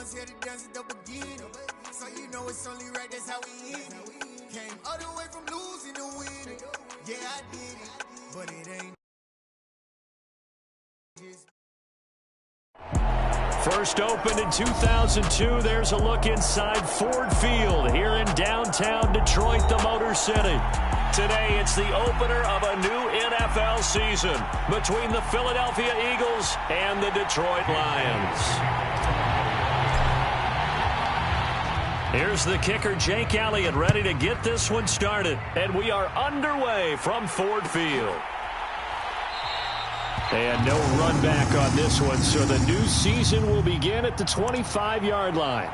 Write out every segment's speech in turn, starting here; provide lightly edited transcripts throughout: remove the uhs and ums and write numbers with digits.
ones here to dance at the beginning. So you know it's only right, that's how we hit it. Came all the way from losing to winning. Yeah, I did it, but it ain't. First opened in 2002, there's a look inside Ford Field here in downtown Detroit, the Motor City. Today, it's the opener of a new NFL season between the Philadelphia Eagles and the Detroit Lions. Here's the kicker, Jake Elliott, ready to get this one started. And we are underway from Ford Field. And no run back on this one, so the new season will begin at the 25-yard line.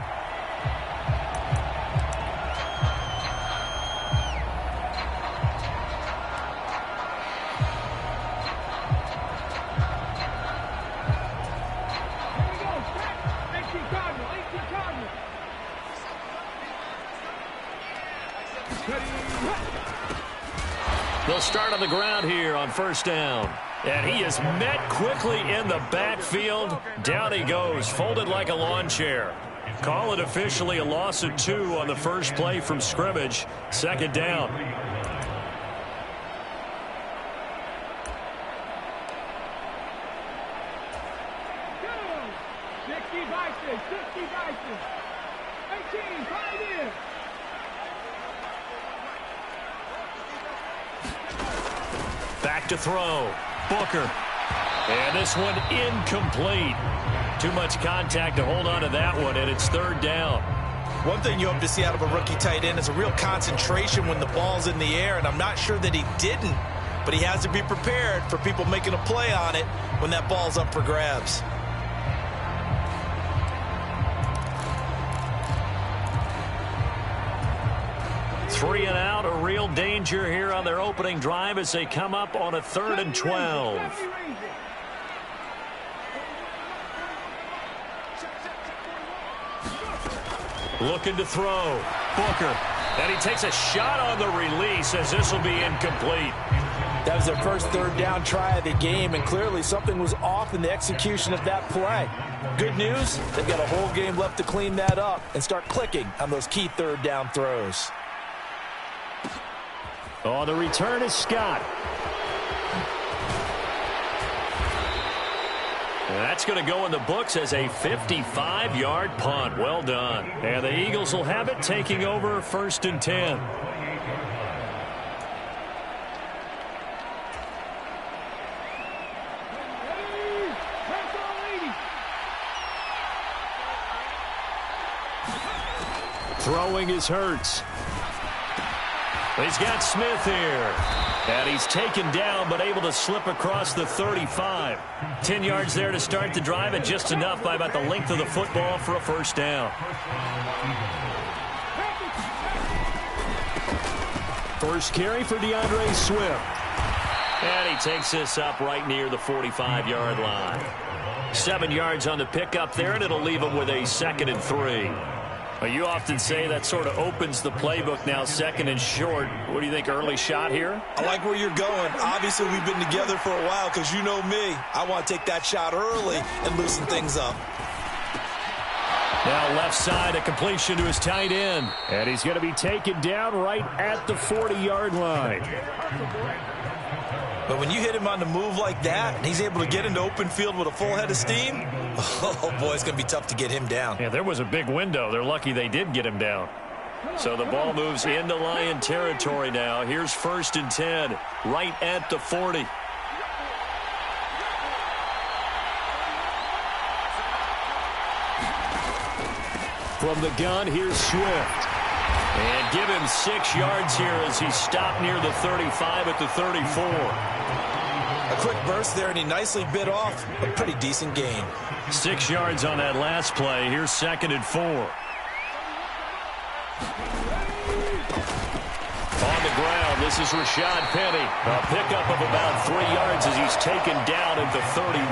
They'll start on the ground here on first down. And he is met quickly in the backfield. Down he goes, folded like a lawn chair. Call it officially a loss of 2 on the first play from scrimmage. Second down. Back to throw. Booker. And this one incomplete. Too much contact to hold on to that one, and it's third down. One thing you hope to see out of a rookie tight end is a real concentration when the ball's in the air, and I'm not sure that he didn't, but he has to be prepared for people making a play on it when that ball's up for grabs. Three and out, a real danger here on their opening drive as they come up on a 3rd and 12. Looking to throw. Booker. And he takes a shot on the release as this will be incomplete. That was their first third down try of the game, and clearly something was off in the execution of that play. Good news, they've got a whole game left to clean that up and start clicking on those key third down throws. Oh, the return is Scott. And that's going to go in the books as a 55-yard punt. Well done. And the Eagles will have it, taking over 1st and 10. Throwing is Hurts. He's got Smith here. And he's taken down but able to slip across the 35. 10 yards there to start the drive, and just enough by about the length of the football for a first down. First carry for DeAndre Swift. And he takes this up right near the 45-yard line. 7 yards on the pickup there, and it'll leave him with a 2nd and 3. Well, you often say that sort of opens the playbook now, 2nd and short. What do you think, early shot here? I like where you're going. Obviously, we've been together for a while because you know me. I want to take that shot early and loosen things up. Now left side, a completion to his tight end. And he's going to be taken down right at the 40-yard line. But when you hit him on the move like that, and he's able to get into open field with a full head of steam, oh, boy, it's going to be tough to get him down. Yeah, there was a big window. They're lucky they did get him down. So the ball moves into Lion territory now. Here's 1st and 10, right at the 40. From the gun, here's Swift. And give him 6 yards here as he stopped near the 35 at the 34. A quick burst there, and he nicely bit off a pretty decent gain. 6 yards on that last play. Here's 2nd and 4. On the ground, this is Rashad Penny. A pickup of about 3 yards as he's taken down at the 31.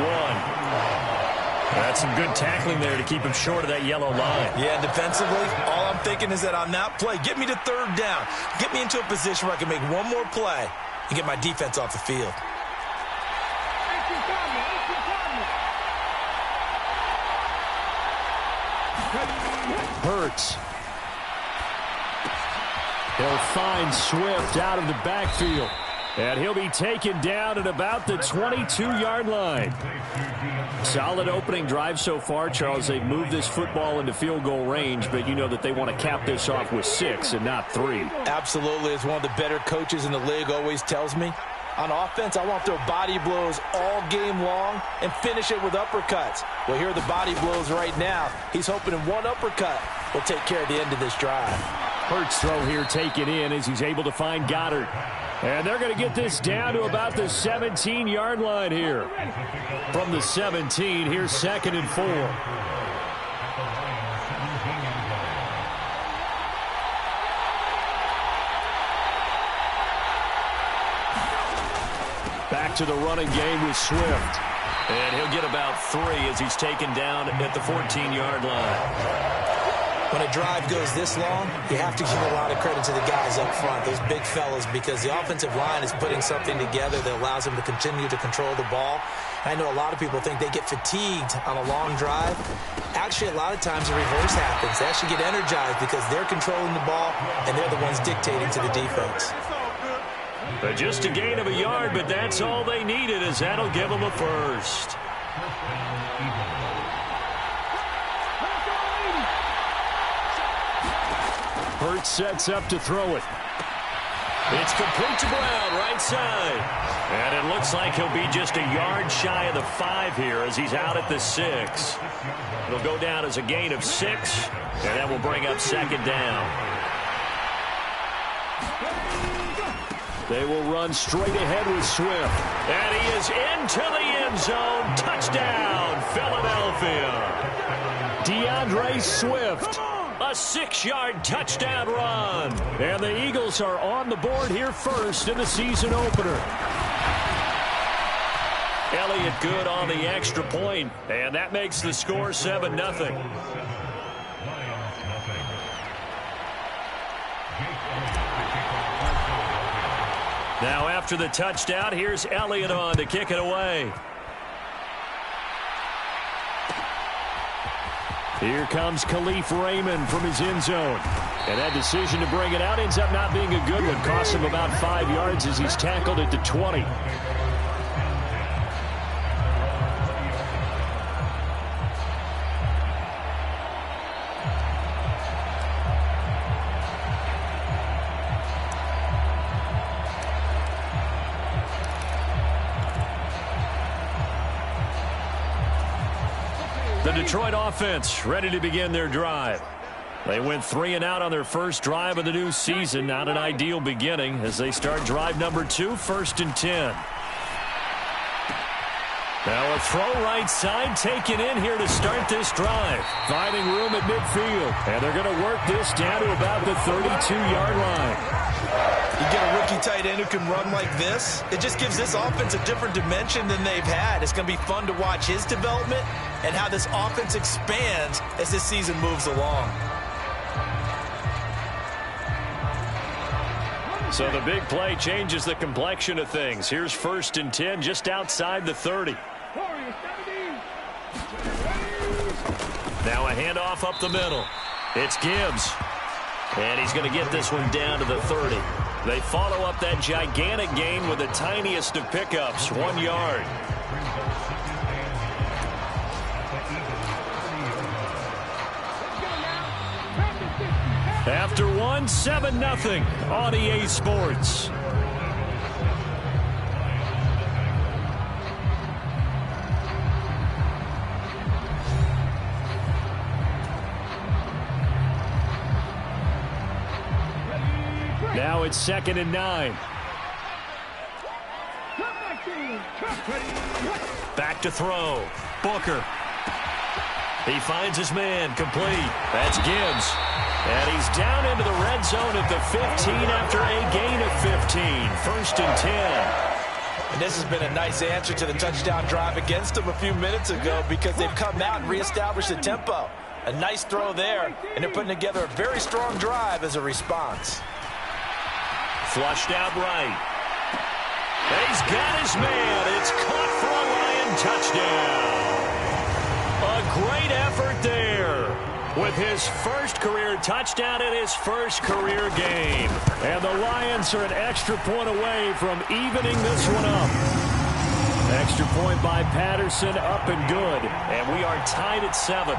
That's some good tackling there to keep him short of that yellow line. Yeah, defensively, all I'm thinking is that on that play, get me to 3rd down. Get me into a position where I can make one more play and get my defense off the field. Hurts. He'll find Swift out of the backfield. And he'll be taken down at about the 22-yard line. Solid opening drive so far, Charles. They've moved this football into field goal range, but you know that they want to cap this off with 6 and not 3. Absolutely. As one of the better coaches in the league always tells me, on offense, I want to throw body blows all game long and finish it with uppercuts. Well, here are the body blows right now. He's hoping in one uppercut will take care of the end of this drive. Hurts throw here taken in as he's able to find Goddard. And they're going to get this down to about the 17-yard line here. From the 17, here's 2nd and 4. Back to the running game with Swift. And he'll get about 3 as he's taken down at the 14-yard line. When a drive goes this long, you have to give a lot of credit to the guys up front, those big fellas, because the offensive line is putting something together that allows them to continue to control the ball. I know a lot of people think they get fatigued on a long drive. Actually, a lot of times the reverse happens. They actually get energized because they're controlling the ball, and they're the ones dictating to the defense. But just a gain of a yard, but that's all they needed, as that'll give them a first. Hurts sets up to throw it. It's complete to Brown, right side. And it looks like he'll be just a yard shy of the 5 here as he's out at the 6. It'll go down as a gain of 6, and that will bring up 2nd down. They will run straight ahead with Swift. And he is into the end zone. Touchdown, Philadelphia. DeAndre Swift. A 6-yard touchdown run. And the Eagles are on the board here first in the season opener. Elliott good on the extra point, and that makes the score 7-0. Now after the touchdown, here's Elliott on to kick it away. Here comes Khalif Raymond from his end zone. And that decision to bring it out ends up not being a good one. Costs him about 5 yards as he's tackled at the 20. The Detroit offense ready to begin their drive. They went 3 and out on their first drive of the new season. Not an ideal beginning as they start drive number 2, 1st and 10. Now a throw right side taken in here to start this drive. Finding room at midfield. And they're going to work this down to about the 32-yard line. You get a rookie tight end who can run like this, it just gives this offense a different dimension than they've had. It's going to be fun to watch his development and how this offense expands as this season moves along. So the big play changes the complexion of things. Here's 1st and 10 just outside the 30. Now a handoff up the middle. It's Gibbs. And he's going to get this one down to the 30. They follow up that gigantic gain with the tiniest of pickups, 1 yard. After one, 7-0 on EA Sports. Now it's 2nd and 9. Back to throw. Booker. He finds his man, complete. That's Gibbs. And he's down into the red zone at the 15 after a gain of 15. 1st and 10. And this has been a nice answer to the touchdown drive against them a few minutes ago because they've come out and reestablished the tempo. A nice throw there, and they're putting together a very strong drive as a response. Flushed out right. He's got his man. It's caught for a Lion touchdown. A great effort there. with his first career touchdown in his first career game. And the Lions are an extra point away from evening this one up. Extra point by Patterson, up and good. And we are tied at 7.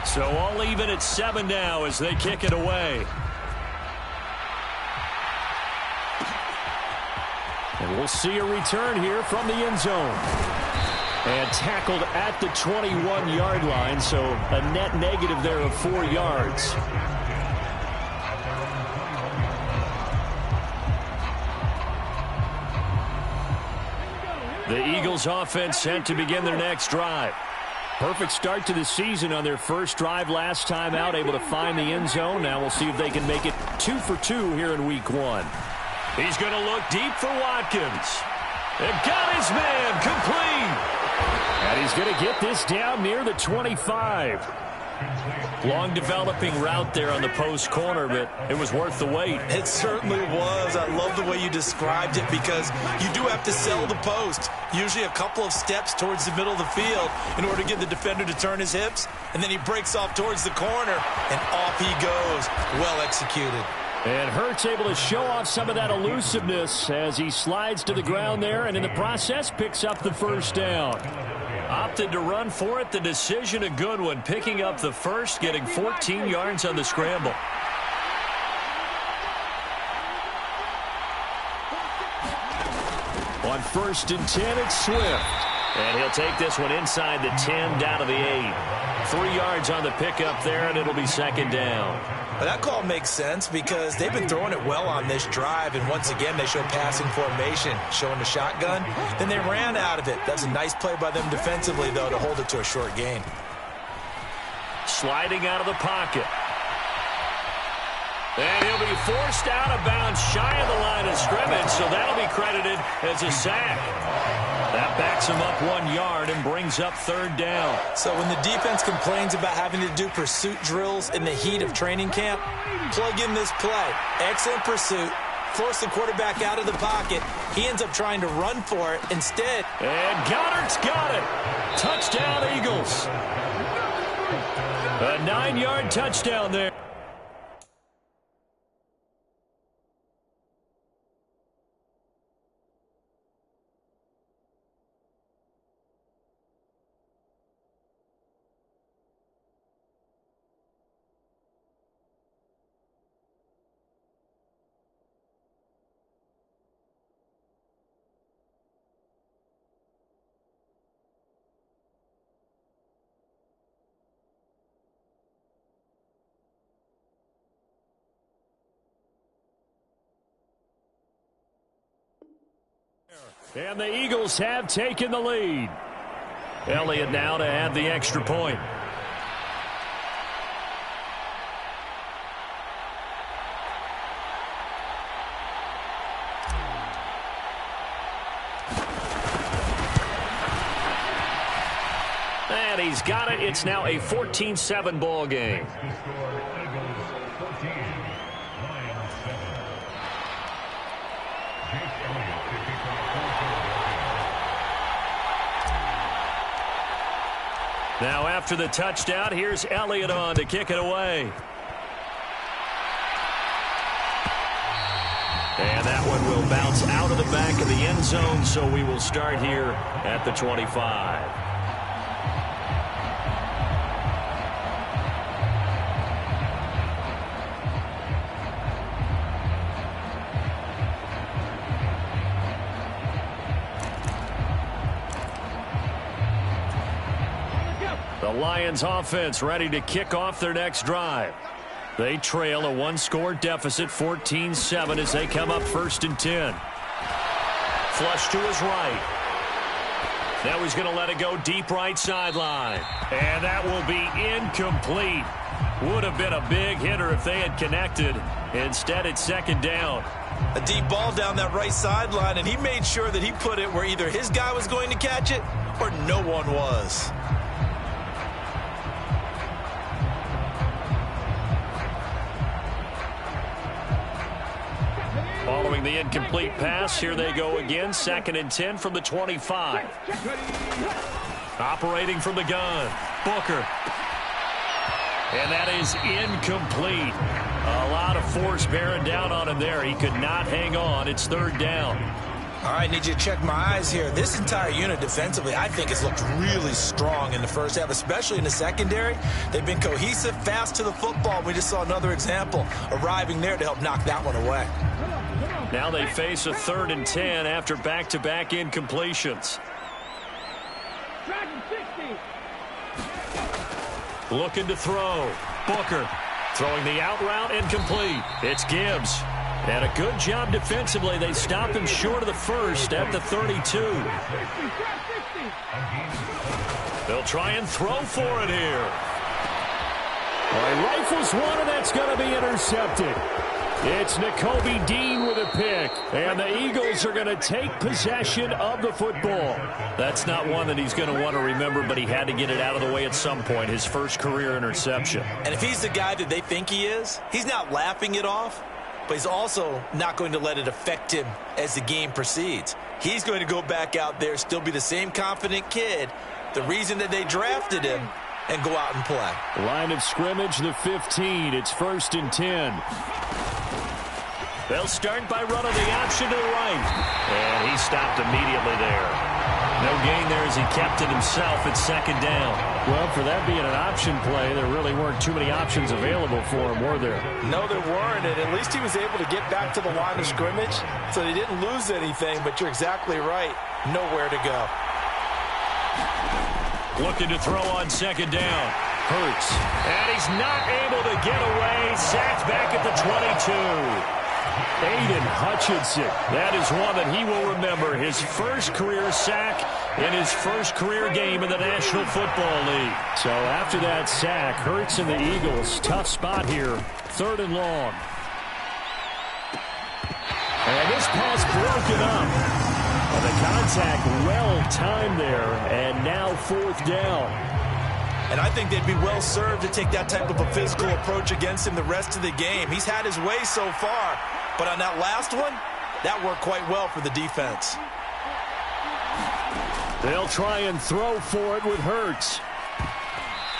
So all even at 7 now as they kick it away. And we'll see a return here from the end zone. And tackled at the 21-yard line, so a net negative there of 4 yards. The Eagles offense set to begin their next drive. Perfect start to the season on their first drive last time out, able to find the end zone. Now we'll see if they can make it 2 for 2 here in week 1. He's going to look deep for Watkins. And got his man complete. And he's going to get this down near the 25. Long developing route there on the post corner, but it was worth the wait. It certainly was. I love the way you described it because you do have to sell the post. Usually a couple of steps towards the middle of the field in order to get the defender to turn his hips. And then he breaks off towards the corner, and off he goes. Well executed. And Hurts able to show off some of that elusiveness as he slides to the ground there, and in the process picks up the first down. Opted to run for it. The decision a good one. Picking up the first, getting 14 yards on the scramble. On 1st and 10, it's Swift. And he'll take this one inside the 10, down to the 8. 3 yards on the pickup there, and it'll be 2nd down. But that call makes sense because they've been throwing it well on this drive, and once again they show passing formation, showing the shotgun. Then they ran out of it. That's a nice play by them defensively, though, to hold it to a short gain. Sliding out of the pocket. And he'll be forced out of bounds shy of the line of scrimmage, so that'll be credited as a sack. That backs him up 1 yard and brings up 3rd down. So when the defense complains about having to do pursuit drills in the heat of training camp, plug in this play. Excellent pursuit. Force the quarterback out of the pocket. He ends up trying to run for it instead. And Goddard's got it. Touchdown, Eagles. A 9-yard touchdown there. And the Eagles have taken the lead. Elliott now to add the extra point. And he's got it. It's now a 14-7 ball game. Now after the touchdown, here's Elliott on to kick it away. And that one will bounce out of the back of the end zone, so we will start here at the 25. The Lions offense ready to kick off their next drive. They trail a 1-score deficit, 14-7, as they come up 1st and 10. Flush to his right. Now he's going to let it go deep right sideline. And that will be incomplete. Would have been a big hitter if they had connected. Instead, it's 2nd down. A deep ball down that right sideline, and he made sure that he put it where either his guy was going to catch it or no one was. Following the incomplete pass, here they go again. 2nd and 10 from the 25. Operating from the gun, Booker. And that is incomplete. A lot of force bearing down on him there. He could not hang on. It's 3rd down. All right, need you to check my eyes here. This entire unit defensively, I think, has looked really strong in the first half, especially in the secondary. They've been cohesive, fast to the football. We just saw another example arriving there to help knock that one away. Now they face a 3rd and 10 after back-to-back incompletions. Looking to throw. Booker throwing the out route, incomplete. It's Gibbs. And a good job defensively. They stopped him short of the first at the 32. They'll try and throw for it here. Well, he rifles one, and that's going to be intercepted. It's Nakobe Dean with a pick, and the Eagles are going to take possession of the football. That's not one that he's going to want to remember, but he had to get it out of the way at some point, his first career interception. And if he's the guy that they think he is, he's not laughing it off, but he's also not going to let it affect him as the game proceeds. He's going to go back out there, still be the same confident kid, the reason that they drafted him, and go out and play. Line of scrimmage, the 15. It's 1st and 10. They'll start by running the option to the right. And he stopped immediately there. No gain there as he kept it himself at 2nd down. Well, for that being an option play, there really weren't too many options available for him, were there? No, there weren't, and at least he was able to get back to the line of scrimmage, so they didn't lose anything, but you're exactly right. Nowhere to go. Looking to throw on 2nd down. Hurts. And he's not able to get away. Sacked back at the 22. Aiden Hutchinson. That is one that he will remember. His first career sack in his first career game in the National Football League. So after that sack, Hurts and the Eagles, tough spot here. 3rd and long. And this pass broken up. And the contact well timed there, and now 4th down. And I think they'd be well served to take that type of a physical approach against him the rest of the game. He's had his way so far, but on that last one, that worked quite well for the defense. They'll try and throw for it with Hurts.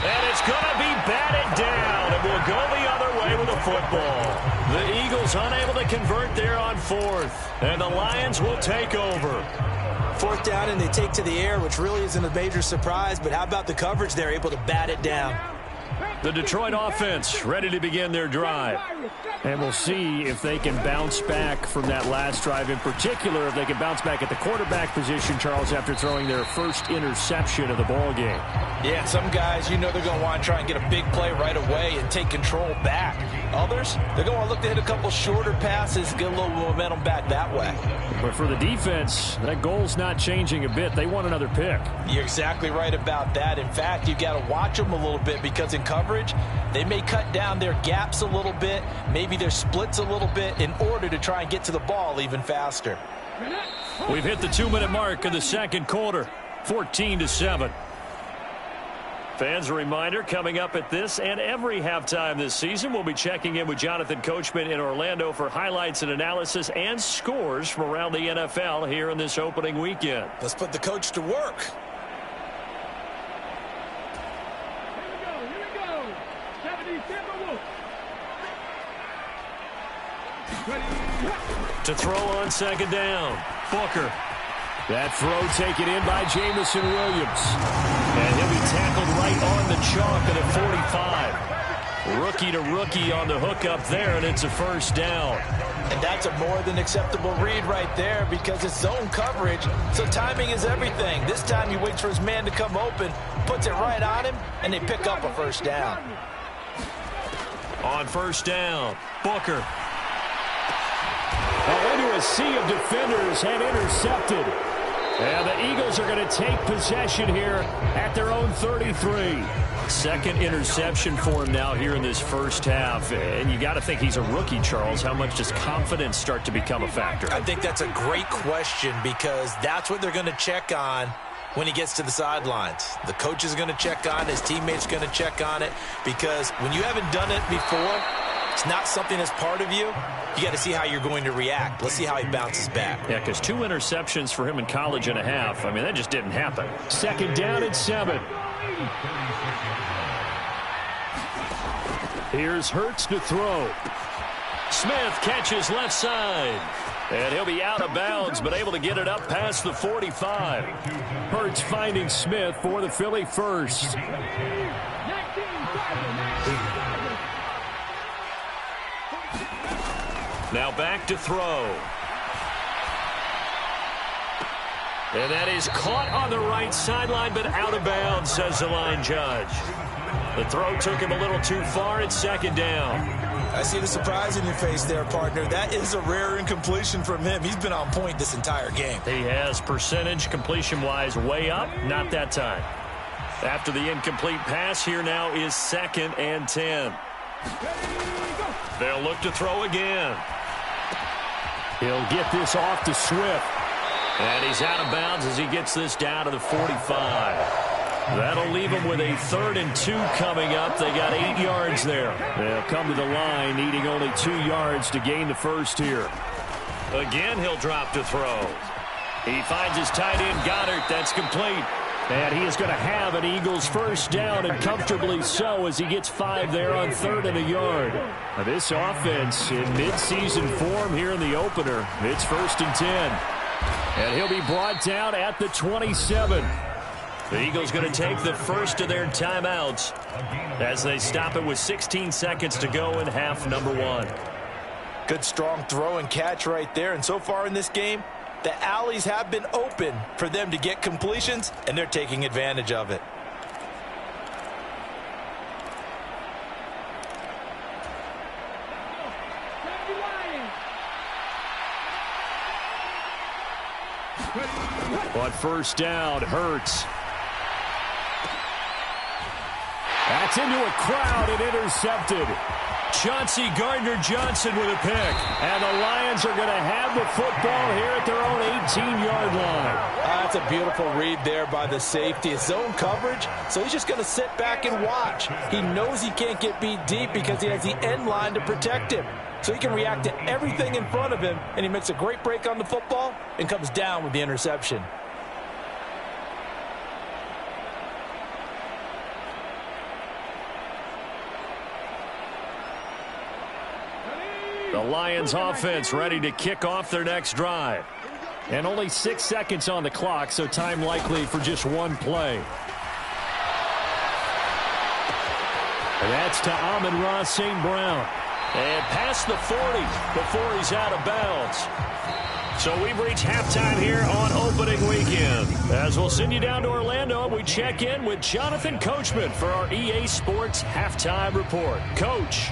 And it's going to be batted down, and we'll go the other way with the football. The Eagles unable to convert there on 4th, and the Lions will take over. 4th down, and they take to the air, which really isn't a major surprise, but how about the coverage? They're able to bat it down. The Detroit offense ready to begin their drive. And we'll see if they can bounce back from that last drive, in particular if they can bounce back at the quarterback position, Charles, after throwing their first interception of the ball game. Yeah, some guys, you know they're going to want to try and get a big play right away and take control back. Others, they're going to look to hit a couple shorter passes, get a little momentum back that way. But for the defense, that goal's not changing a bit. They want another pick. You're exactly right about that. In fact, you've got to watch them a little bit because in coverage, they may cut down their gaps a little bit, maybe their splits a little bit in order to try and get to the ball even faster. We've hit the 2-minute mark of the 2nd quarter, 14-7. Fans, a reminder, coming up at this and every halftime this season, we'll be checking in with Jonathan Coachman in Orlando for highlights and analysis and scores from around the NFL here in this opening weekend. Let's put the coach to work. Here we go. 77 Wolf. To throw on 2nd down, Booker. That throw taken in by Jamison Williams. And he'll be tackled right on the chalk at a 45. Rookie to rookie on the hookup there, and it's a 1st down. And that's a more than acceptable read right there because it's zone coverage, so timing is everything. This time he waits for his man to come open, puts it right on him, and they pick up a 1st down. On 1st down, Booker. Into a sea of defenders and intercepted. And the Eagles are going to take possession here at their own 33. Second interception for him now here in this first half. And you got to think he's a rookie, Charles. How much does confidence start to become a factor? I think that's a great question because that's what they're going to check on when he gets to the sidelines. The coach is going to check on it. His teammates going to check on it because when you haven't done it before, it's not something that's part of you, you got to see how you're going to react. Let's see how he bounces back. Yeah, because 2 interceptions for him in college and a half. I mean, that just didn't happen. 2nd down and 7. Here's Hurts to throw. Smith catches left side. And he'll be out of bounds, but able to get it up past the 45. Hurts finding Smith for the Philly first. Now back to throw. And that is caught on the right sideline, but out of bounds, says the line judge. The throw took him a little too far. It's 2nd down. I see the surprise in your face there, partner. That is a rare incompletion from him. He's been on point this entire game. He has percentage completion-wise way up. Not that time. After the incomplete pass, here now is 2nd and 10. They'll look to throw again. He'll get this off to Swift. And he's out of bounds as he gets this down to the 45. That'll leave him with a 3rd and 2 coming up. They got 8 yards there. They'll come to the line, needing only 2 yards to gain the first here. Again, he'll drop to throw. He finds his tight end, Goddard. That's complete. And he is going to have an Eagles first down, and comfortably so, as he gets 5 there on 3rd and a yard. Now this offense in midseason form here in the opener. It's 1st and 10. And he'll be brought down at the 27. The Eagles going to take the first of their timeouts as they stop it with 16 seconds to go in half number 1. Good strong throw and catch right there. And so far in this game, the alleys have been open for them to get completions, and they're taking advantage of it. On 1st down, Hurts. That's into a crowd and intercepted. Chauncey Gardner-Johnson with a pick. And the Lions are going to have the football here at their own 18-yard line. That's a beautiful read there by the safety. It's zone coverage, so he's just going to sit back and watch. He knows he can't get beat deep because he has the end line to protect him. So he can react to everything in front of him, and he makes a great break on the football and comes down with the interception. The Lions offense ready to kick off their next drive. And only 6 seconds on the clock, so time likely for just one play. And that's to Amon-Ra St. Brown. And past the 40 before he's out of bounds. So we've reached halftime here on opening weekend. As we'll send you down to Orlando, we check in with Jonathan Coachman for our EA Sports Halftime Report. Coach.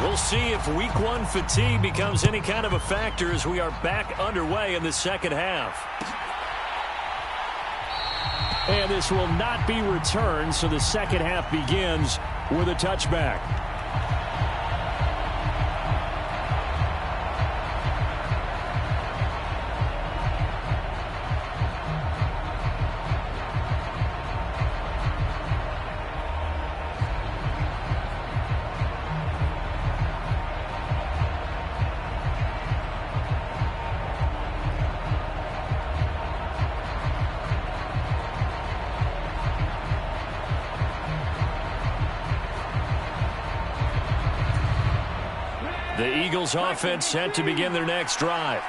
We'll see if week 1 fatigue becomes any kind of a factor as we are back underway in the second half. And this will not be returned, so the second half begins with a touchback. The Eagles offense set to begin their next drive.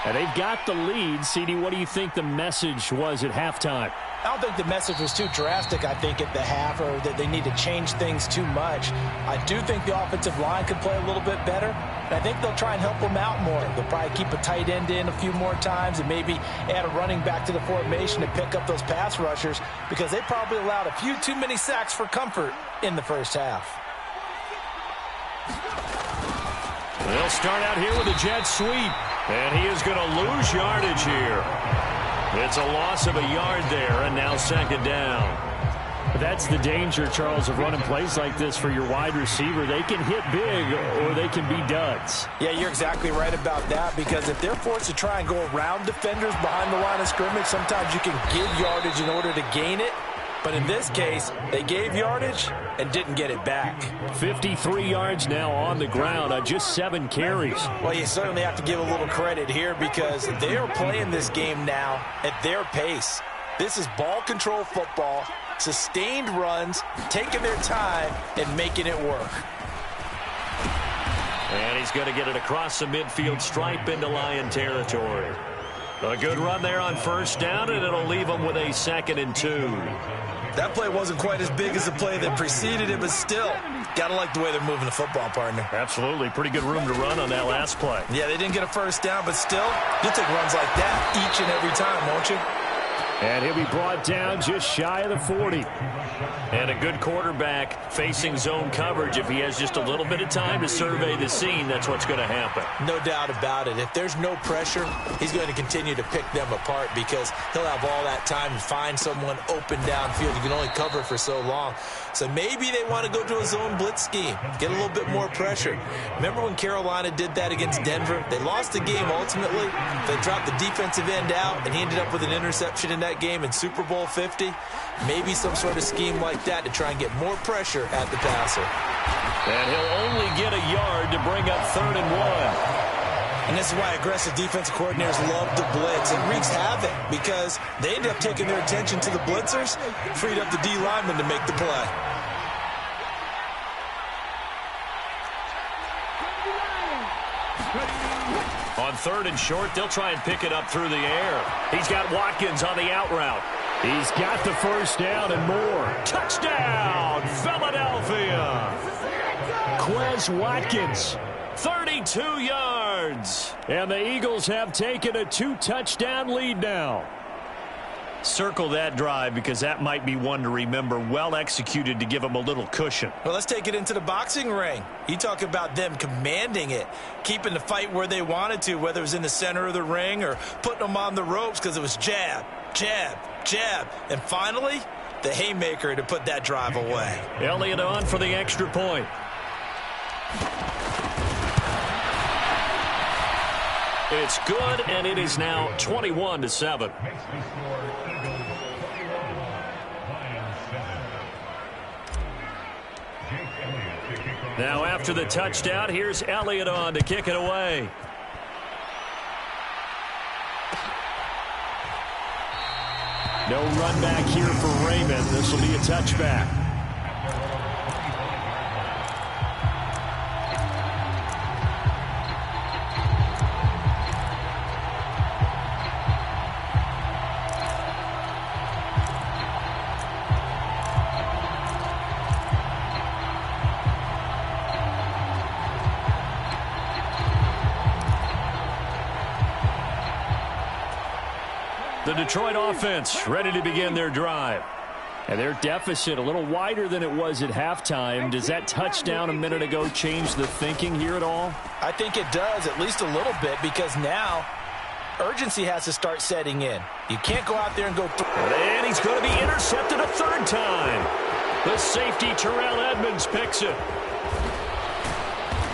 And they've got the lead. CD, what do you think the message was at halftime? I don't think the message was too drastic, I think, at the half, or that they need to change things too much. I do think the offensive line could play a little bit better, and I think they'll try and help them out more. They'll probably keep a tight end in a few more times and maybe add a running back to the formation to pick up those pass rushers, because they probably allowed a few too many sacks for comfort in the first half. They'll start out here with a jet sweep, and he is going to lose yardage here. It's a loss of a yard there, and now second down. That's the danger, Charles, of running plays like this for your wide receiver. They can hit big or they can be duds. Yeah, you're exactly right about that, because if they're forced to try and go around defenders behind the line of scrimmage, sometimes you can give yardage in order to gain it. But in this case, they gave yardage and didn't get it back. 53 yards now on the ground on just 7 carries. Well, you certainly have to give a little credit here, because they are playing this game now at their pace. This is ball control football, sustained runs, taking their time, and making it work. And he's going to get it across the midfield stripe into Lion territory. A good run there on first down, and it'll leave him with a 2nd and 2. That play wasn't quite as big as the play that preceded it, but still, gotta like the way they're moving the football, partner. Absolutely. Pretty good room to run on that last play. Yeah, they didn't get a first down, but still, you'll take runs like that each and every time, won't you? And he'll be brought down just shy of the 40. And a good quarterback facing zone coverage. If he has just a little bit of time to survey the scene, that's what's going to happen. No doubt about it. If there's no pressure, he's going to continue to pick them apart, because he'll have all that time to find someone open downfield. You can only cover for so long. So maybe they want to go to a zone blitz scheme, get a little bit more pressure. Remember when Carolina did that against Denver? They lost the game ultimately. They dropped the defensive end out, and he ended up with an interception in that game in Super Bowl 50. Maybe some sort of scheme like that to try and get more pressure at the passer. And he'll only get a yard to bring up 3rd and 1. And this is why aggressive defensive coordinators love to blitz. It wreaks havoc because they end up taking their attention to the blitzers, freed up the D lineman to make the play. On 3rd and short, they'll try and pick it up through the air. He's got Watkins on the out route. He's got the first down and more. Touchdown, Philadelphia! Quez Watkins. 32 yards. And the Eagles have taken a 2-touchdown lead now. Circle that drive, because that might be one to remember. Well executed to give them a little cushion. Well, let's take it into the boxing ring. You talk about them commanding it, keeping the fight where they wanted to, whether it was in the center of the ring or putting them on the ropes, because it was jab, jab, jab. And finally, the haymaker to put that drive away. Elliott on for the extra point. It's good, and it is now 21-7. Now after the touchdown, here's Elliott on to kick it away. No run back here for Raymond. This will be a touchback. The Detroit offense ready to begin their drive. And their deficit a little wider than it was at halftime. Does that touchdown a minute ago change the thinking here at all? I think it does, at least a little bit, because now urgency has to start setting in. You can't go out there and go through. And he's going to be intercepted a 3rd time. The safety, Terrell Edmonds, picks it.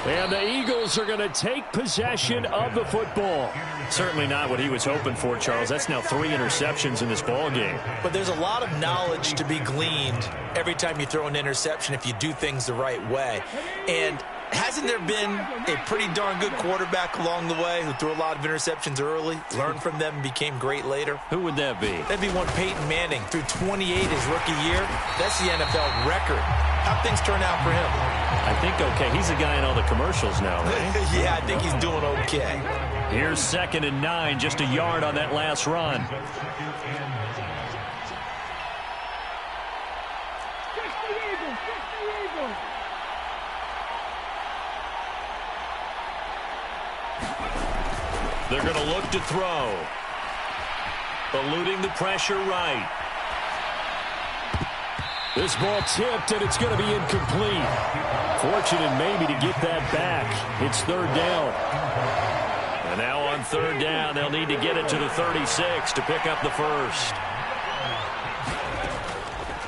And the Eagles are going to take possession of the football. Certainly not what he was hoping for, Charles. That's now 3 interceptions in this ball game. But there's a lot of knowledge to be gleaned every time you throw an interception if you do things the right way. And hasn't there been a pretty darn good quarterback along the way who threw a lot of interceptions early, learned from them, and became great later? Who would that be? That'd be one Peyton Manning. Threw 28 his rookie year. That's the NFL record. How'd things turn out for him? I think okay. He's the guy in all the commercials now, right? Yeah, I think he's doing okay. Here's 2nd and 9, just a yard on that last run. They're going to look to throw. Eluding the pressure right. This ball tipped, and it's going to be incomplete. Fortunate maybe to get that back. It's 3rd down. And And now on third down, they'll need to get it to the 36 to pick up the first.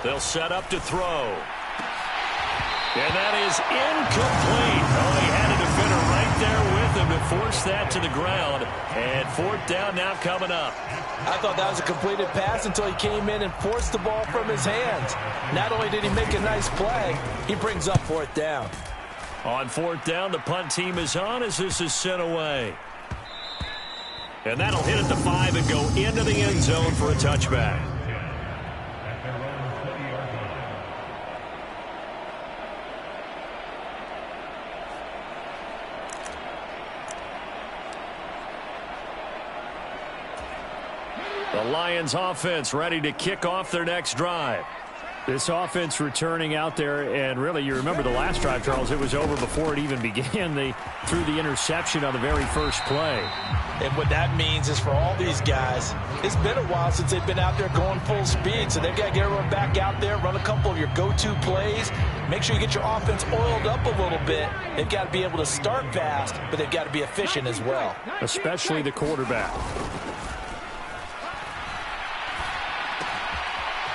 They'll set up to throw. And that is incomplete. Oh, he had a defender right there with him to force that to the ground. And fourth down now coming up. I thought that was a completed pass until he came in and forced the ball from his hands. Not only did he make a nice play, he brings up fourth down. On fourth down, the punt team is on as this is sent away. And that'll hit at the 5 and go into the end zone for a touchback. The Lions offense ready to kick off their next drive. This offense returning out there, and really, you remember the last drive, Charles, it was over before it even began. They threw the interception on the very first play. And what that means is for all these guys, it's been a while since they've been out there going full speed, so they've got to get everyone back out there, run a couple of your go-to plays, make sure you get your offense oiled up a little bit. They've got to be able to start fast, but they've got to be efficient as well. Especially the quarterback.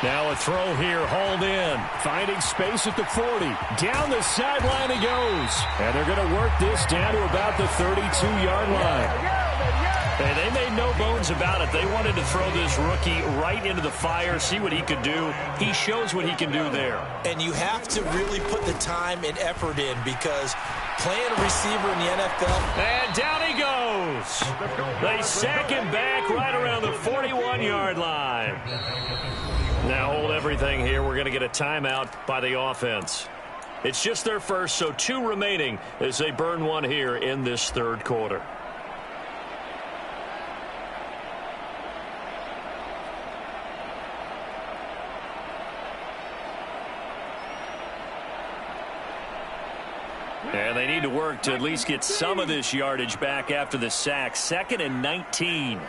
Now a throw here, hauled in. Finding space at the 40. Down the sideline he goes. And they're going to work this down to about the 32-yard line. Hey, they made no bones about it. They wanted to throw this rookie right into the fire, see what he could do. He shows what he can do there. And you have to really put the time and effort in because playing a receiver in the NFL. And down he goes. They sack him back right around the 41-yard line. Now hold everything here. We're going to get a timeout by the offense. It's just their first, so 2 remaining as they burn one here in this third quarter. And they need to work to at least get some of this yardage back after the sack. 2nd and 19.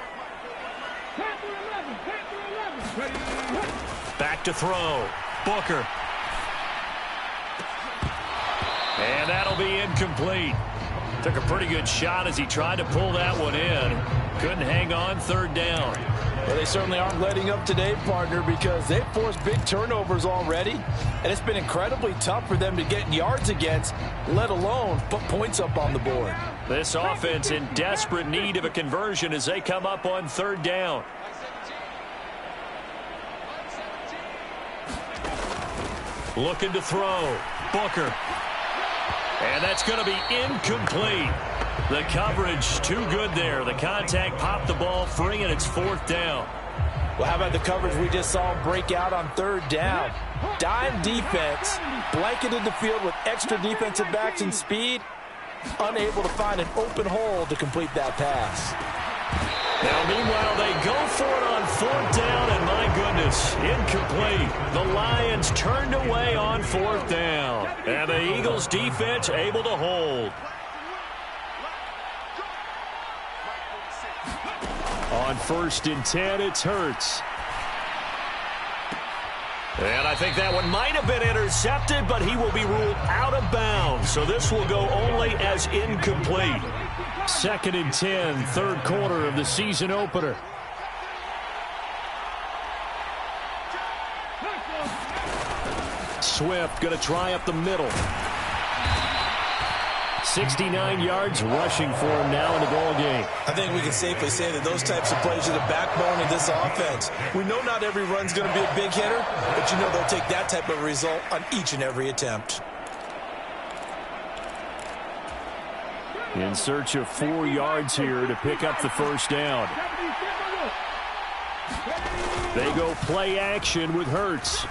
Back to throw. Booker. And that'll be incomplete. Took a pretty good shot as he tried to pull that one in. Couldn't hang on, third down. Well, they certainly aren't letting up today, partner, because they've forced big turnovers already. And it's been incredibly tough for them to get yards against, let alone put points up on the board. This offense in desperate need of a conversion as they come up on third down. Looking to throw. Booker. And that's going to be incomplete. The coverage too good there. The contact popped the ball free, and it's fourth down. Well, how about the coverage we just saw break out on third down? Dime defense, blanketed the field with extra defensive backs and speed, unable to find an open hole to complete that pass. Now, meanwhile, they go for it on fourth down, and my goodness, incomplete. The Lions turned away on fourth down, and the Eagles' defense able to hold. On 1st and 10, it's Hurts. And I think that one might have been intercepted, but he will be ruled out of bounds. So this will go only as incomplete. 2nd and 10, third quarter of the season opener. Swift going to try up the middle. 69 yards rushing for him now in the ball game. I think we can safely say that those types of plays are the backbone of this offense. We know not every run's going to be a big hitter, but you know they'll take that type of result on each and every attempt. In search of 4 yards here to pick up the first down. They go play action with Hurts.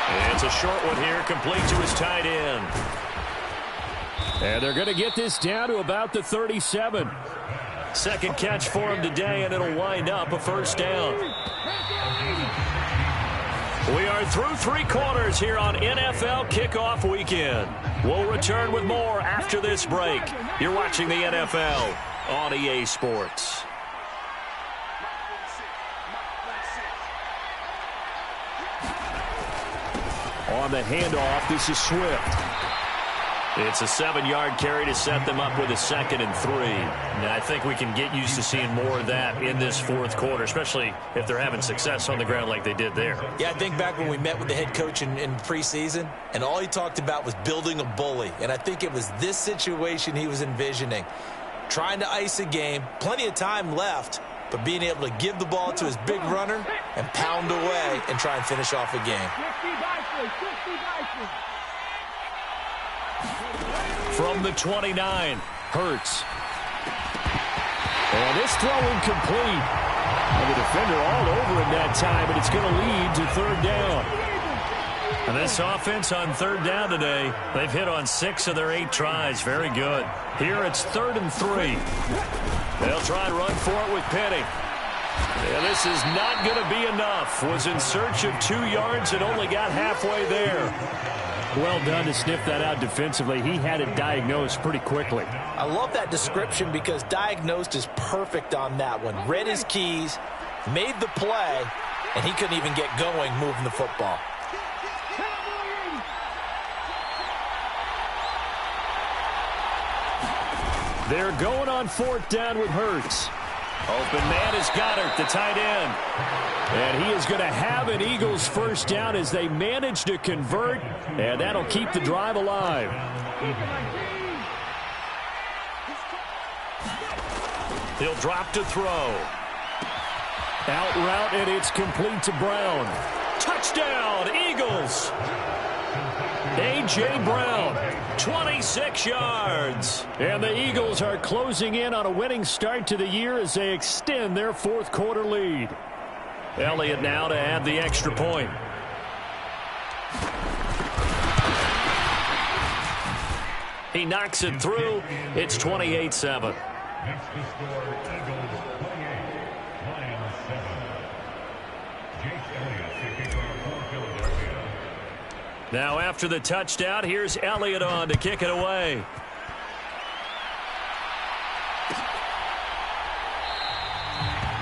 And it's a short one here, complete to his tight end. And they're going to get this down to about the 37. Second catch for him today, and it'll wind up a first down. We are through 3 quarters here on NFL Kickoff Weekend. We'll return with more after this break. You're watching the NFL on EA Sports. On the handoff, this is Swift. It's a 7-yard carry to set them up with a 2nd and 3. And I think we can get used to seeing more of that in this fourth quarter, especially if they're having success on the ground like they did there. Yeah, I think back when we met with the head coach in preseason, and all he talked about was building a bully. And I think it was this situation he was envisioning. Trying to ice a game, plenty of time left, but being able to give the ball to his big runner and pound away and try and finish off a game. From the 29, Hurts. And this throw incomplete. And the defender all over him that time, and it's going to lead to 3rd down. And this offense on 3rd down today, they've hit on 6 of their 8 tries. Very good. Here it's 3rd and 3. They'll try and run for it with Penny. And this is not going to be enough. Was in search of 2 yards and only got halfway there. Well done to sniff that out defensively. He had it diagnosed pretty quickly. I love that description because diagnosed is perfect on that one. Read his keys, made the play, and he couldn't even get going moving the football. They're going on 4th down with Hurts. Open man is Goddard, the tight end. And he is going to have an Eagles 1st down as they manage to convert, and that'll keep the drive alive. He'll drop to throw. Out route, and it's complete to Brown. Touchdown, Eagles! A.J. Brown. 26 yards. And the Eagles are closing in on a winning start to the year as they extend their fourth quarter lead. Elliott now to add the extra point. He knocks it through. It's 28-7. Now after the touchdown, here's Elliott on to kick it away.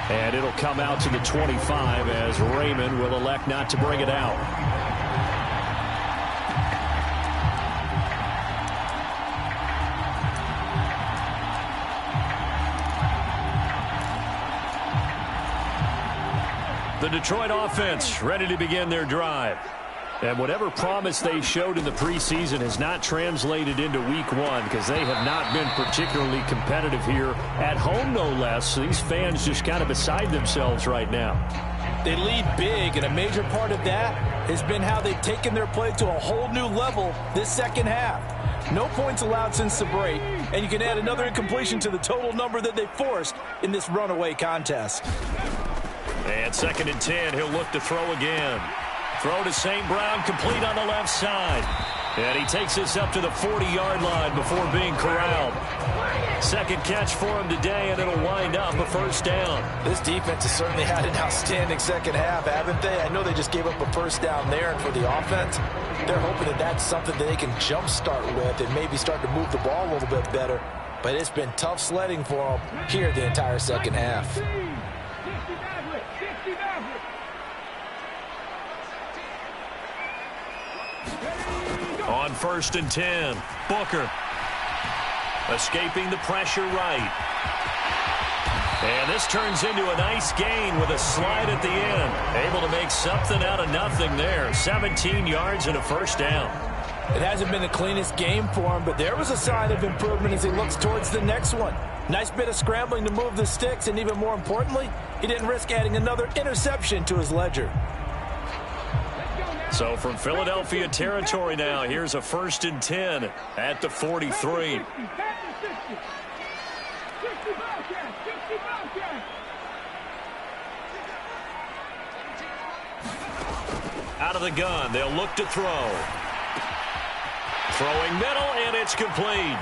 And it'll come out to the 25 as Raymond will elect not to bring it out. The Detroit offense ready to begin their drive. And whatever promise they showed in the preseason has not translated into week 1 because they have not been particularly competitive here at home, no less. These fans just kind of beside themselves right now. They lead big, and a major part of that has been how they've taken their play to a whole new level this second half. No points allowed since the break, and you can add another incompletion to the total number that they forced in this runaway contest. And 2nd and 10, he'll look to throw again. Throw to St. Brown, complete on the left side. And he takes this up to the 40-yard line before being corralled. Second catch for him today, and it'll wind up a 1st down. This defense has certainly had an outstanding second half, haven't they? I know they just gave up a 1st down there, and for the offense, they're hoping that that's something that they can jumpstart with and maybe start to move the ball a little bit better. But it's been tough sledding for them here the entire second half. On 1st and 10, Booker escaping the pressure right. And this turns into a nice gain with a slide at the end. Able to make something out of nothing there. 17 yards and a 1st down. It hasn't been the cleanest game for him, but there was a sign of improvement as he looks towards the next one. Nice bit of scrambling to move the sticks, and even more importantly, he didn't risk adding another interception to his ledger. So from Philadelphia territory now, here's a 1st and 10 at the 43. Out of the gun, they'll look to throw. Throwing middle, and it's complete.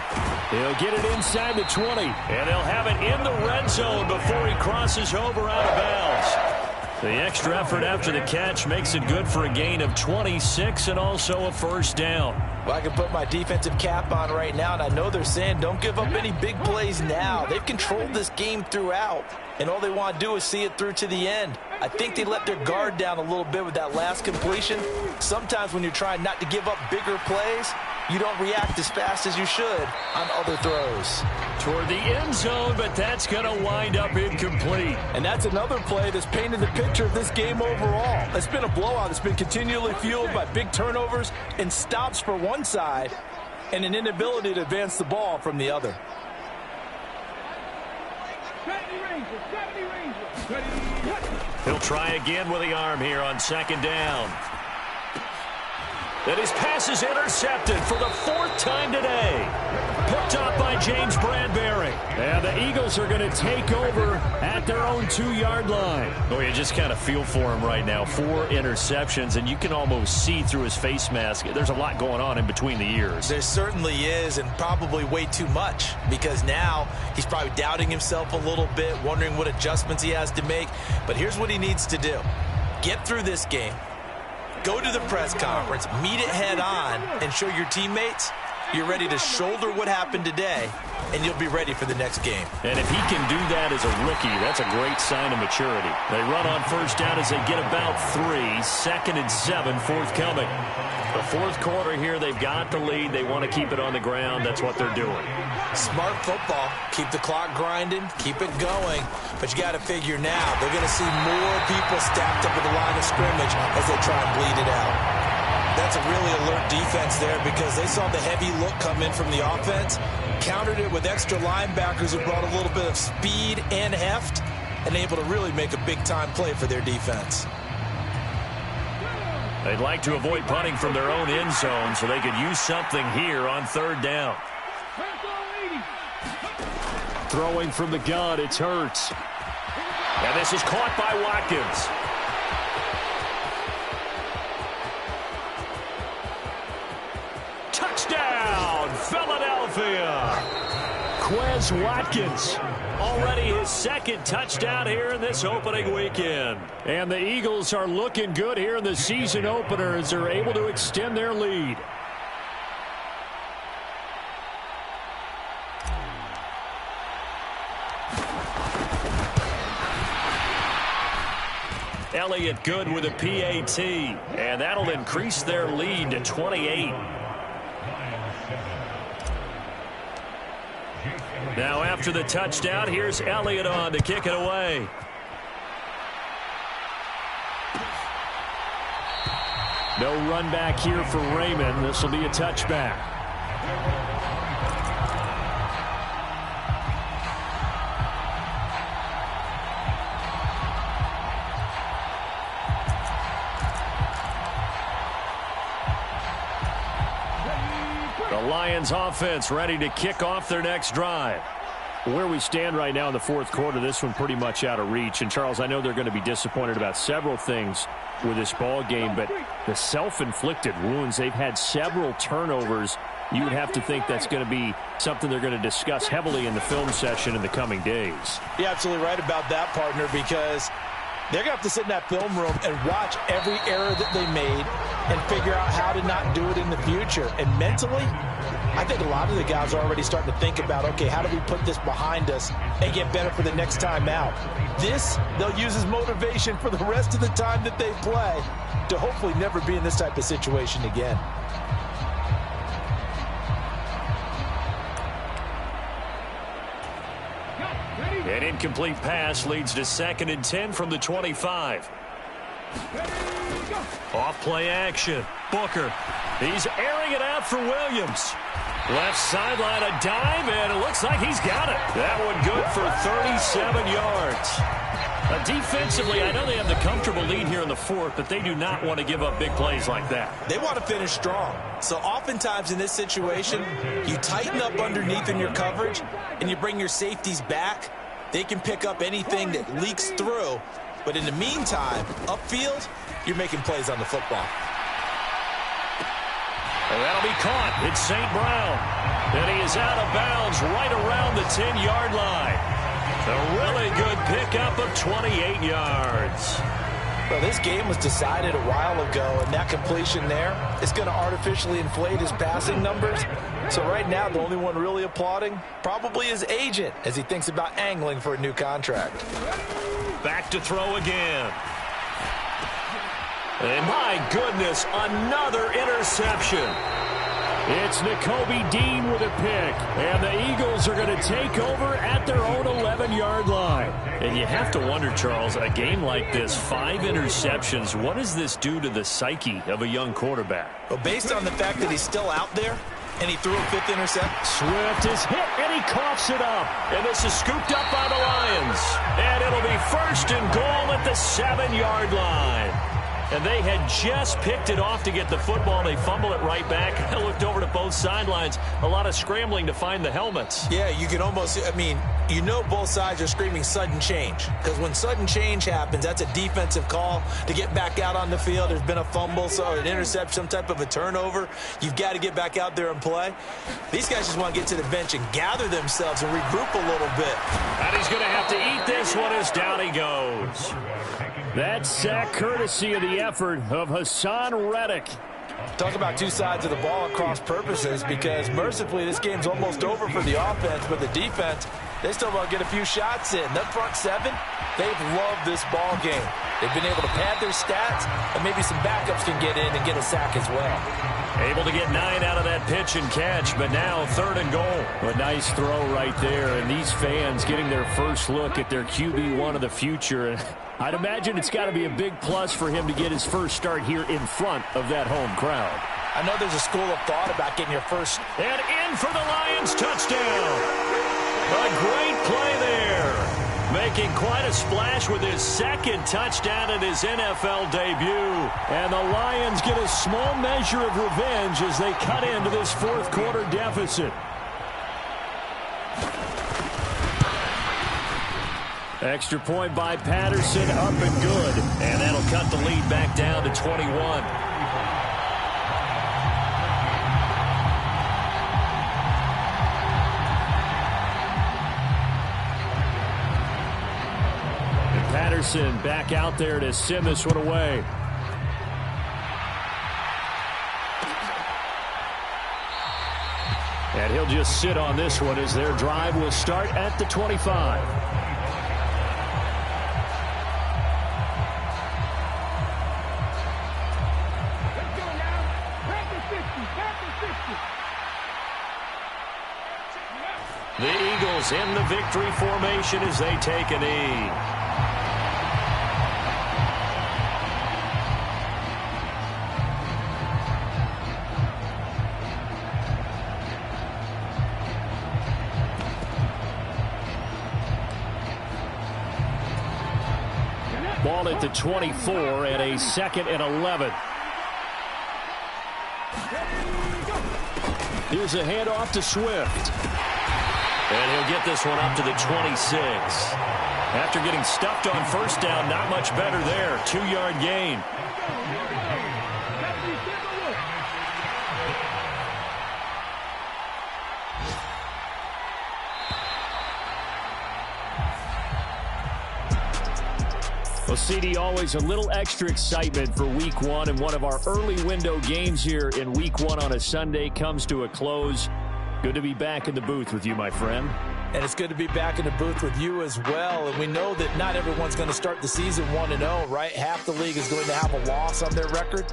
He'll get it inside the 20. And they'll have it in the red zone before he crosses over out of bounds. The extra effort after the catch makes it good for a gain of 26 and also a 1st down. Well, I can put my defensive cap on right now, and I know they're saying don't give up any big plays now. They've controlled this game throughout, and all they want to do is see it through to the end. I think they let their guard down a little bit with that last completion. Sometimes when you're trying not to give up bigger plays, you don't react as fast as you should on other throws. Toward the end zone, but that's going to wind up incomplete. And that's another play that's painted the picture of this game overall. It's been a blowout. It's been continually fueled by big turnovers and stops for one side and an inability to advance the ball from the other. 70 Rangers. He'll try again with the arm here on second down. And his pass is intercepted for the 4th time today. Picked up by James Bradbury. And the Eagles are going to take over at their own 2-yard line. Oh, you just kind of feel for him right now. 4 interceptions, and you can almost see through his face mask. There's a lot going on in between the ears. There certainly is, and probably way too much, because now he's probably doubting himself a little bit, wondering what adjustments he has to make. But here's what he needs to do. Get through this game. Go to the press conference, meet it head on, and show your teammates you're ready to shoulder what happened today, and you'll be ready for the next game. And if he can do that as a rookie, that's a great sign of maturity. They run on first down as they get about 3. 2nd and 7 forthcoming. The 4th quarter here, they've got the lead. They want to keep it on the ground. That's what they're doing. Smart football. Keep the clock grinding. Keep it going. But you got to figure now, they're going to see more people stacked up at the line of scrimmage as they try and bleed it out. That's a really alert defense there because they saw the heavy look come in from the offense, countered it with extra linebackers who brought a little bit of speed and heft, and able to really make a big-time play for their defense. They'd like to avoid punting from their own end zone so they could use something here on 3rd down. Throwing from the gun, it's Hurts. And this is caught by Watkins. Touchdown, Philadelphia! Quez Watkins. Already his 2nd touchdown here in this opening weekend. And the Eagles are looking good here in the season opener as they're able to extend their lead. Elliott good with a PAT, and that'll increase their lead to 28. Now after the touchdown, here's Elliott on to kick it away. No run back here for Raymond. This will be a touchback. The Lions offense ready to kick off their next drive. Where we stand right now in the 4th quarter, this one pretty much out of reach. And, Charles, I know they're going to be disappointed about several things with this ball game, but the self-inflicted wounds, they've had several turnovers. You would have to think that's going to be something they're going to discuss heavily in the film session in the coming days. You're absolutely right about that, partner, because they're going to have to sit in that film room and watch every error that they made and figure out how to not do it in the future. And mentally, I think a lot of the guys are already starting to think about, okay, how do we put this behind us and get better for the next time out? This, they'll use as motivation for the rest of the time that they play to hopefully never be in this type of situation again. An incomplete pass leads to 2nd and 10 from the 25. Off play action. Booker. He's airing it out for Williams. Left sideline, a dive, and it looks like he's got it. That one good for 37 yards. Defensively, I know they have the comfortable lead here in the 4th, but they do not want to give up big plays like that. They want to finish strong. So oftentimes in this situation, you tighten up underneath in your coverage, and you bring your safeties back. They can pick up anything that leaks through. But in the meantime, upfield, you're making plays on the football. And that'll be caught. It's St. Brown. And he is out of bounds right around the 10-yard line. A really good pickup of 28 yards. Well, this game was decided a while ago, and that completion there is going to artificially inflate his passing numbers. So right now, the only one really applauding probably his agent as he thinks about angling for a new contract. Back to throw again. And my goodness, another interception. It's Nakobe Dean with a pick, and the Eagles are going to take over at their own 11-yard line. And you have to wonder, Charles, a game like this, 5 interceptions, what does this do to the psyche of a young quarterback? Well, based on the fact that he's still out there, and he threw a 5th interception. Swift is hit, and he coughs it up. And this is scooped up by the Lions. And it'll be 1st and goal at the 7-yard line. And they had just picked it off to get the football. They fumble it right back. I looked over to both sidelines. A lot of scrambling to find the helmets. Yeah, you can almost, you know both sides are screaming sudden change. Because when sudden change happens, that's a defensive call to get back out on the field. There's been a fumble, so an interception, some type of a turnover. You've got to get back out there and play. These guys just want to get to the bench and gather themselves and regroup a little bit. And he's going to have to eat this one as down he goes. That sack courtesy of the effort of Hassan Reddick. Talk about two sides of the ball at cross purposes, because mercifully this game's almost over for the offense, but the defense, they still want to get a few shots in. That front 7, they've loved this ball game. They've been able to pad their stats, and maybe some backups can get in and get a sack as well. Able to get 9 out of that pitch and catch, but now 3rd and goal. A nice throw right there, and these fans getting their first look at their QB1 of the future. I'd imagine it's got to be a big plus for him to get his first start here in front of that home crowd. I know there's a school of thought about getting your first. And in for the Lions, touchdown. A great play there. Making quite a splash with his 2nd touchdown in his NFL debut. And the Lions get a small measure of revenge as they cut into this 4th quarter deficit. Extra point by Patterson, up and good. And that'll cut the lead back down to 21. Patterson back out there to send this one away. And he'll just sit on this one as their drive will start at the 25. Let's go now. Back to 60. Back to 60. The Eagles in the victory formation as they take a knee. Ball at the 24 and a 2nd and 11. Here's a handoff to Swift. And he'll get this one up to the 26. After getting stuffed on 1st down, not much better there. 2-yard gain. Well, CD, always a little extra excitement for Week 1, and one of our early window games here in Week 1 on a Sunday comes to a close. Good to be back in the booth with you, my friend. And it's good to be back in the booth with you as well. And we know that not everyone's going to start the season 1-0, right? Half the league is going to have a loss on their record,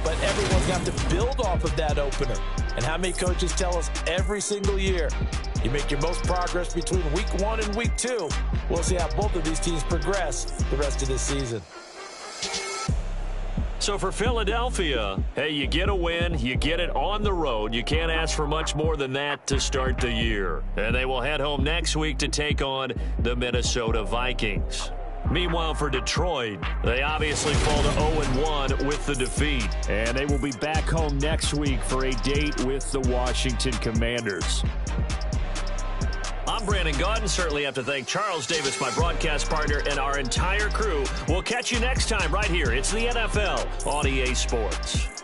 but everyone's got to build off of that opener. And how many coaches tell us every single year, you make your most progress between Week 1 and Week 2. We'll see how both of these teams progress the rest of this season. So for Philadelphia, hey, you get a win, you get it on the road. You can't ask for much more than that to start the year. And they will head home next week to take on the Minnesota Vikings. Meanwhile, for Detroit, they obviously fall to 0-1 with the defeat. And they will be back home next week for a date with the Washington Commanders. I'm Brandon Gaudin. Certainly have to thank Charles Davis, my broadcast partner, and our entire crew. We'll catch you next time right here. It's the NFL on EA Sports.